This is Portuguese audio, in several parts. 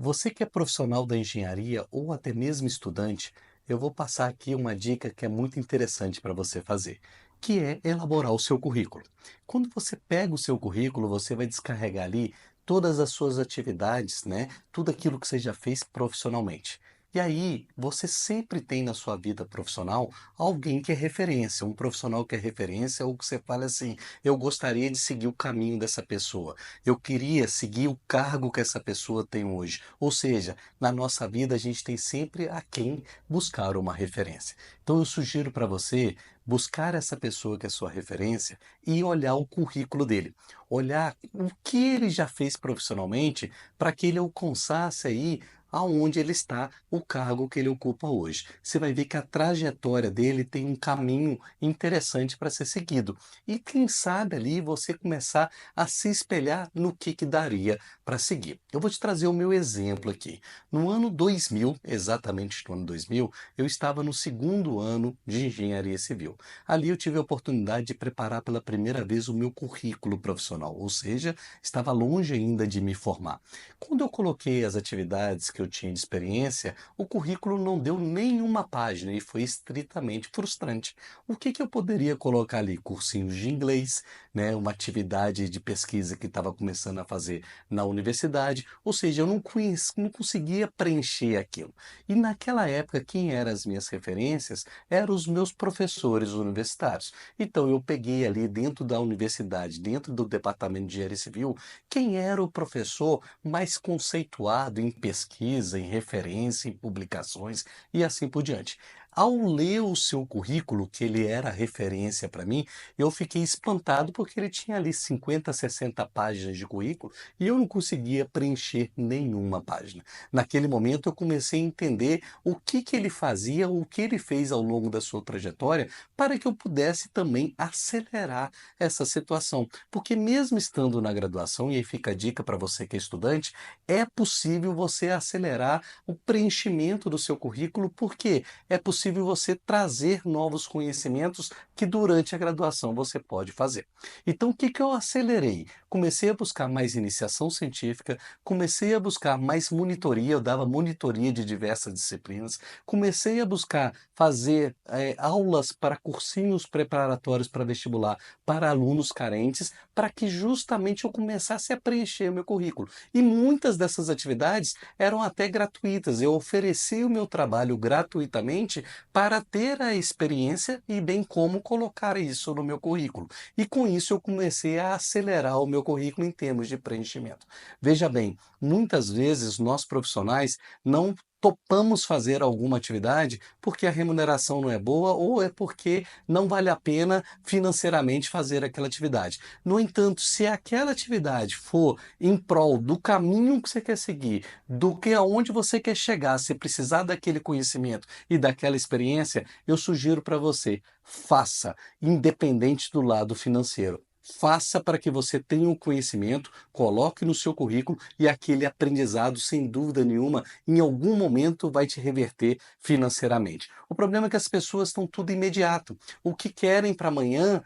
Você que é profissional da engenharia ou até mesmo estudante, eu vou passar aqui uma dica que é muito interessante para você fazer, que é elaborar o seu currículo. Quando você pega o seu currículo, você vai descarregar ali todas as suas atividades, né? Tudo aquilo que você já fez profissionalmente. E aí, você sempre tem na sua vida profissional alguém que é referência, um profissional que é referência, ou que você fala assim: eu gostaria de seguir o caminho dessa pessoa. Eu queria seguir o cargo que essa pessoa tem hoje. Ou seja, na nossa vida a gente tem sempre a quem buscar uma referência. Então eu sugiro para você buscar essa pessoa que é sua referência e olhar o currículo dele. Olhar o que ele já fez profissionalmente para que ele alcançasse aí aonde ele está, o cargo que ele ocupa hoje. Você vai ver que a trajetória dele tem um caminho interessante para ser seguido. E quem sabe ali você começar a se espelhar no que daria para seguir. Eu vou te trazer o meu exemplo aqui. No ano 2000, exatamente no ano 2000, eu estava no segundo ano de engenharia civil. Ali eu tive a oportunidade de preparar pela primeira vez o meu currículo profissional, ou seja, estava longe ainda de me formar. Quando eu coloquei as atividades que eu tinha de experiência, o currículo não deu nenhuma página e foi estritamente frustrante. O que eu poderia colocar ali? Cursinhos de inglês, né, uma atividade de pesquisa que estava começando a fazer na universidade, ou seja, eu não conseguia preencher aquilo. E naquela época, quem eram as minhas referências eram os meus professores universitários. Então, eu peguei ali dentro da universidade, dentro do departamento de engenharia civil, quem era o professor mais conceituado em pesquisa, em referência, em publicações e assim por diante. Ao ler o seu currículo, que ele era referência para mim, eu fiquei espantado porque ele tinha ali 50, 60 páginas de currículo e eu não conseguia preencher nenhuma página. Naquele momento eu comecei a entender o que ele fazia, o que ele fez ao longo da sua trajetória, para que eu pudesse também acelerar essa situação. Porque mesmo estando na graduação, e aí fica a dica para você que é estudante, é possível você acelerar o preenchimento do seu currículo, porque é possível você trazer novos conhecimentos que durante a graduação você pode fazer. Então, o que eu acelerei? Comecei a buscar mais iniciação científica, comecei a buscar mais monitoria, eu dava monitoria de diversas disciplinas, comecei a buscar fazer aulas para cursinhos preparatórios para vestibular para alunos carentes, para que justamente eu começasse a preencher o meu currículo. E muitas dessas atividades eram até gratuitas, eu ofereci o meu trabalho gratuitamente para ter a experiência e bem como colocar isso no meu currículo. E com isso eu comecei a acelerar o meu currículo em termos de preenchimento. Veja bem, muitas vezes nós profissionais não topamos fazer alguma atividade porque a remuneração não é boa ou é porque não vale a pena financeiramente fazer aquela atividade. No entanto, se aquela atividade for em prol do caminho que você quer seguir, do que aonde você quer chegar, se precisar daquele conhecimento e daquela experiência, eu sugiro para você, faça, independente do lado financeiro. Faça para que você tenha um conhecimento, coloque no seu currículo e aquele aprendizado, sem dúvida nenhuma, em algum momento vai te reverter financeiramente. O problema é que as pessoas estão tudo imediato. O que querem para amanhã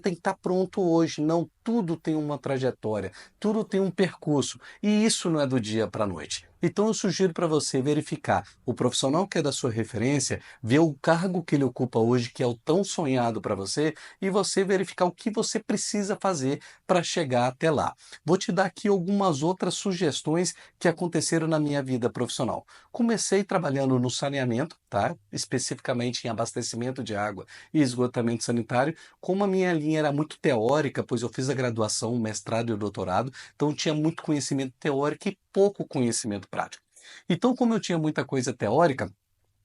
tem que estar pronto hoje. Não, tudo tem uma trajetória, tudo tem um percurso e isso não é do dia para a noite. Então eu sugiro para você verificar o profissional que é da sua referência, ver o cargo que ele ocupa hoje, que é o tão sonhado para você, e você verificar o que você precisa fazer para chegar até lá. Vou te dar aqui algumas outras sugestões que aconteceram na minha vida profissional. Comecei trabalhando no saneamento, tá? Especificamente em abastecimento de água e esgotamento sanitário. Como a minha linha era muito teórica, pois eu fiz a graduação, o mestrado e o doutorado, então tinha muito conhecimento teórico e pouco conhecimento prático. Então, como eu tinha muita coisa teórica,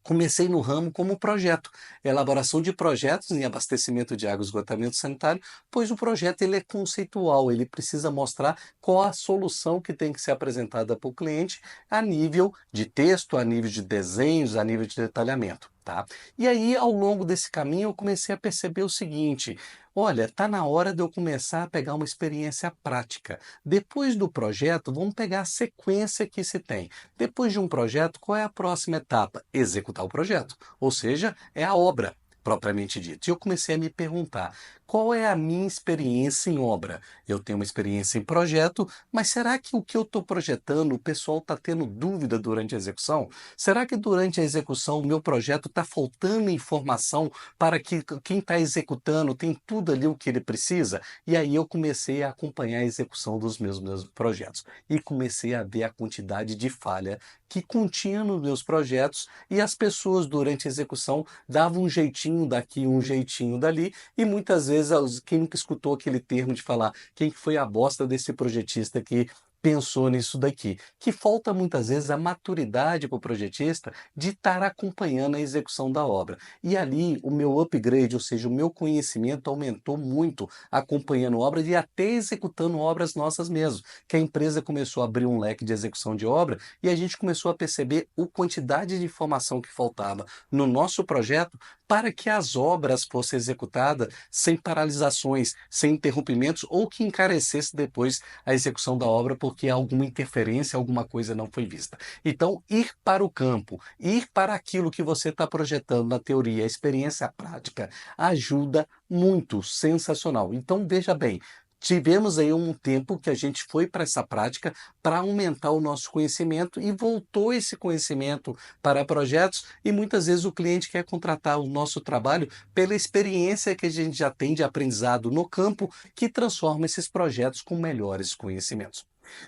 comecei no ramo como projeto, elaboração de projetos em abastecimento de água e esgotamento sanitário, pois o projeto ele é conceitual, ele precisa mostrar qual a solução que tem que ser apresentada para o cliente a nível de texto, a nível de desenhos, a nível de detalhamento. Tá? E aí, ao longo desse caminho, eu comecei a perceber o seguinte: olha, está na hora de eu começar a pegar uma experiência prática. Depois do projeto, vamos pegar a sequência que se tem. Depois de um projeto, qual é a próxima etapa? Executar o projeto, ou seja, é a obra propriamente dita. E eu comecei a me perguntar, Qual é a minha experiência em obra? Eu tenho uma experiência em projeto, mas será que o que eu estou projetando, o pessoal está tendo dúvida durante a execução? Será que durante a execução o meu projeto está faltando informação para que quem está executando tem tudo ali o que ele precisa? E aí eu comecei a acompanhar a execução dos meus projetos e comecei a ver a quantidade de falha que continha nos meus projetos e as pessoas durante a execução davam um jeitinho daqui, um jeitinho dali e muitas vezes quem nunca escutou aquele termo de falar quem foi a bosta desse projetista que pensou nisso daqui, que falta muitas vezes a maturidade para o projetista de estar acompanhando a execução da obra. E ali o meu upgrade, ou seja, o meu conhecimento aumentou muito acompanhando obras e até executando obras nossas mesmo, que a empresa começou a abrir um leque de execução de obra e a gente começou a perceber a quantidade de informação que faltava no nosso projeto para que as obras fossem executadas sem paralisações, sem interrompimentos ou que encarecesse depois a execução da obra porque alguma interferência, alguma coisa não foi vista. Então, ir para o campo, ir para aquilo que você está projetando na teoria, a experiência prática, ajuda muito, sensacional. Então, veja bem, tivemos aí um tempo que a gente foi para essa prática para aumentar o nosso conhecimento e voltou esse conhecimento para projetos e muitas vezes o cliente quer contratar o nosso trabalho pela experiência que a gente já tem de aprendizado no campo que transforma esses projetos com melhores conhecimentos.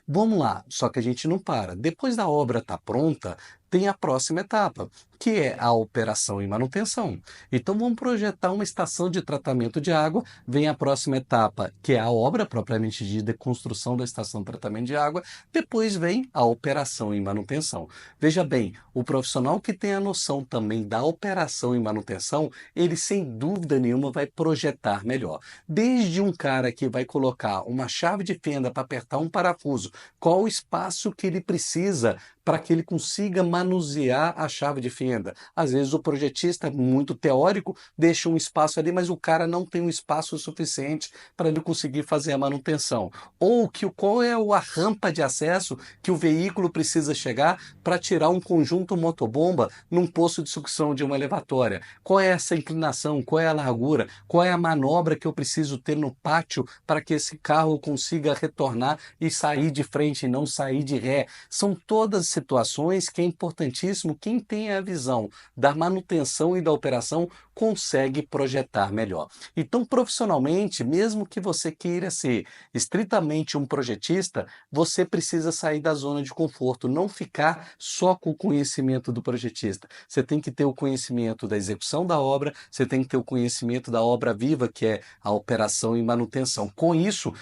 Vamos lá, só que a gente não para. Depois da obra estar pronta, tem a próxima etapa, que é a operação e manutenção. Então vamos projetar uma estação de tratamento de água, vem a próxima etapa, que é a obra propriamente dita, de construção da estação de tratamento de água, depois vem a operação e manutenção. Veja bem, o profissional que tem a noção também da operação e manutenção, ele sem dúvida nenhuma vai projetar melhor. Desde um cara que vai colocar uma chave de fenda para apertar um parafuso, qual o espaço que ele precisa para que ele consiga manusear a chave de fenda. Às vezes o projetista, muito teórico, deixa um espaço ali, mas o cara não tem um espaço suficiente para ele conseguir fazer a manutenção. Ou qual é a rampa de acesso que o veículo precisa chegar para tirar um conjunto motobomba num poço de sucção de uma elevatória. Qual é essa inclinação, qual é a largura, qual é a manobra que eu preciso ter no pátio para que esse carro consiga retornar e sair de frente e não sair de ré. São todas situações que é importantíssimo quem tem a visão da manutenção e da operação consegue projetar melhor. Então, profissionalmente, mesmo que você queira ser estritamente um projetista, você precisa sair da zona de conforto, não ficar só com o conhecimento do projetista. Você tem que ter o conhecimento da execução da obra, você tem que ter o conhecimento da obra viva, que é a operação e manutenção. Com isso,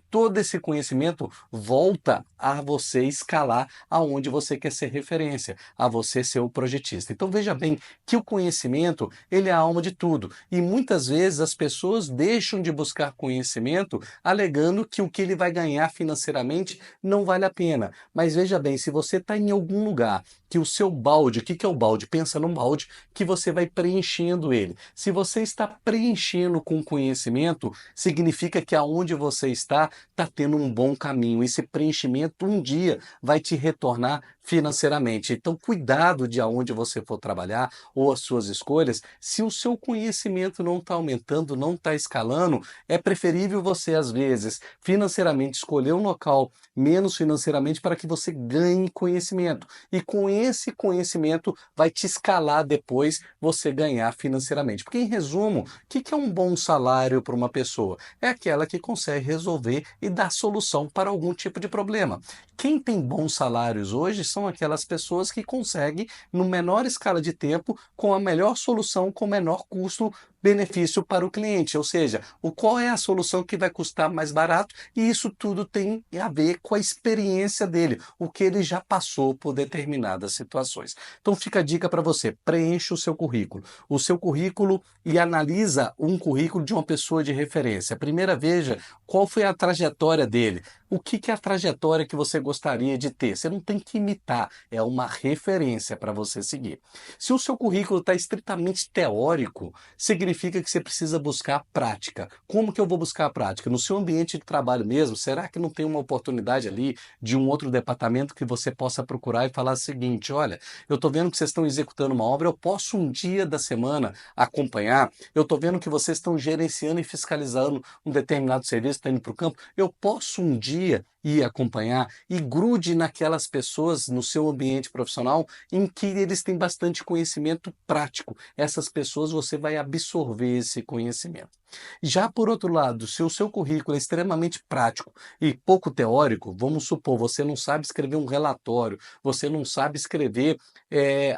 todo esse conhecimento volta a você escalar aonde você quer ser referência, a você ser o projetista. Então veja bem que o conhecimento, ele é a alma de tudo. E muitas vezes as pessoas deixam de buscar conhecimento alegando que o que ele vai ganhar financeiramente não vale a pena. Mas veja bem, se você está em algum lugar que o seu balde, o que que é o balde? Pensa num balde que você vai preenchendo ele. Se você está preenchendo com conhecimento, significa que aonde você está tendo um bom caminho. Esse preenchimento um dia vai te retornar financeiramente. Então, cuidado de aonde você for trabalhar ou as suas escolhas. Se o seu conhecimento não está aumentando, não está escalando, é preferível você, às vezes, financeiramente escolher um local menos financeiramente para que você ganhe conhecimento. E com esse conhecimento vai te escalar depois você ganhar financeiramente. Porque, em resumo, o que é um bom salário para uma pessoa? É aquela que consegue resolver e dar solução para algum tipo de problema. Quem tem bons salários hoje são aquelas pessoas que conseguem, no menor escala de tempo, com a melhor solução, com o menor custo benefício para o cliente, ou seja, qual é a solução que vai custar mais barato e isso tudo tem a ver com a experiência dele, o que ele já passou por determinadas situações. Então fica a dica para você, preencha o seu currículo e analisa um currículo de uma pessoa de referência. Primeiro veja qual foi a trajetória dele, o que é a trajetória que você gostaria de ter. Você não tem que imitar, é uma referência para você seguir. Se o seu currículo está estritamente teórico, significa significa que você precisa buscar prática. Como que eu vou buscar a prática? No seu ambiente de trabalho mesmo, será que não tem uma oportunidade ali de um outro departamento que você possa procurar e falar o seguinte: olha, eu estou vendo que vocês estão executando uma obra, eu posso um dia da semana acompanhar? Eu estou vendo que vocês estão gerenciando e fiscalizando um determinado serviço, está indo para o campo, eu posso um dia ir acompanhar e grude naquelas pessoas no seu ambiente profissional em que eles têm bastante conhecimento prático. Essas pessoas você vai absorver esse conhecimento. Já por outro lado, se o seu currículo é extremamente prático e pouco teórico, vamos supor, você não sabe escrever um relatório, você não sabe escrever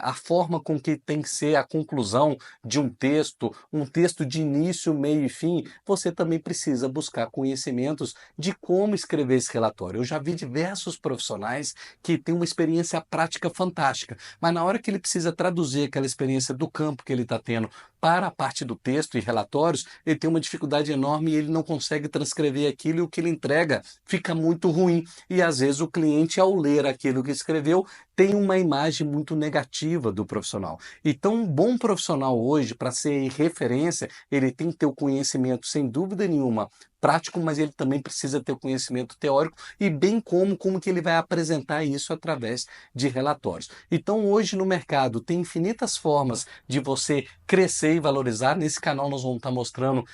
a forma com que tem que ser a conclusão de um texto de início, meio e fim, você também precisa buscar conhecimentos de como escrever esse relatório. Eu já vi diversos profissionais que têm uma experiência prática fantástica, mas na hora que ele precisa traduzir aquela experiência do campo que ele está tendo para a parte do texto e relatórios, ele tem uma dificuldade enorme e ele não consegue transcrever aquilo e o que ele entrega fica muito ruim. E às vezes o cliente, ao ler aquilo que escreveu, tem uma imagem muito negativa do profissional. Então, um bom profissional hoje, para ser referência, ele tem que ter o conhecimento, sem dúvida nenhuma, prático, mas ele também precisa ter o conhecimento teórico e bem como que ele vai apresentar isso através de relatórios. Então, hoje no mercado tem infinitas formas de você crescer e valorizar. Nesse canal nós vamos estar mostrando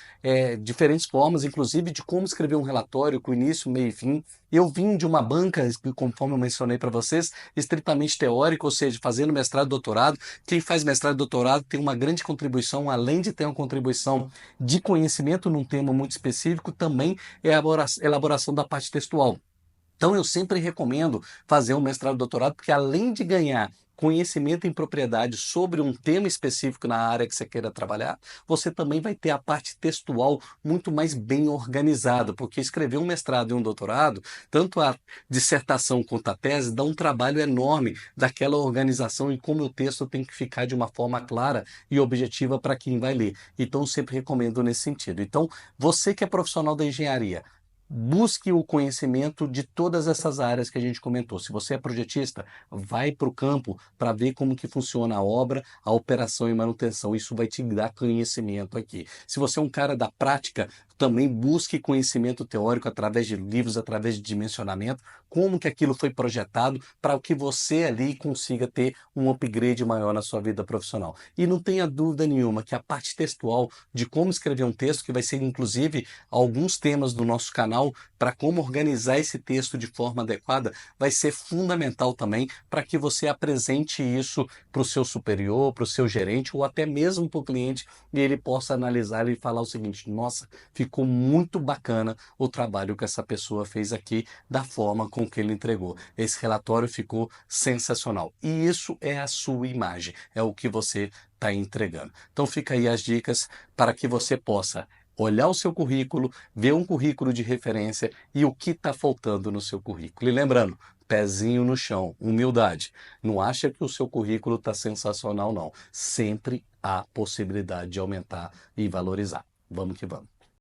diferentes formas, inclusive de como escrever um relatório com início, meio e fim. Eu vim de uma banca, conforme eu mencionei para vocês, estritamente teórica, ou seja, fazendo mestrado e doutorado. Quem faz mestrado e doutorado tem uma grande contribuição, além de ter uma contribuição de conhecimento num tema muito específico, também é a elaboração da parte textual. Então, eu sempre recomendo fazer um mestrado e doutorado, porque além de ganhar conhecimento em propriedade sobre um tema específico na área que você queira trabalhar, você também vai ter a parte textual muito mais bem organizada, porque escrever um mestrado e um doutorado, tanto a dissertação quanto a tese, dá um trabalho enorme daquela organização e como o texto tem que ficar de uma forma clara e objetiva para quem vai ler. Então, eu sempre recomendo nesse sentido. Então, você que é profissional da engenharia, busque o conhecimento de todas essas áreas que a gente comentou. Se você é projetista, vai para o campo para ver como que funciona a obra, a operação e manutenção. Isso vai te dar conhecimento aqui. Se você é um cara da prática, também busque conhecimento teórico através de livros, através de dimensionamento, como que aquilo foi projetado para que você ali consiga ter um upgrade maior na sua vida profissional. E não tenha dúvida nenhuma que a parte textual de como escrever um texto, que vai ser inclusive alguns temas do nosso canal para como organizar esse texto de forma adequada, vai ser fundamental também para que você apresente isso para o seu superior, para o seu gerente ou até mesmo para o cliente e ele possa analisar e falar o seguinte: nossa, ficou muito bacana o trabalho que essa pessoa fez aqui, da forma com que ele entregou. Esse relatório ficou sensacional. E isso é a sua imagem, é o que você está entregando. Então fica aí as dicas para que você possa olhar o seu currículo, ver um currículo de referência e o que está faltando no seu currículo. E lembrando, pezinho no chão, humildade. Não acha que o seu currículo está sensacional, não. Sempre há possibilidade de aumentar e valorizar. Vamos que vamos.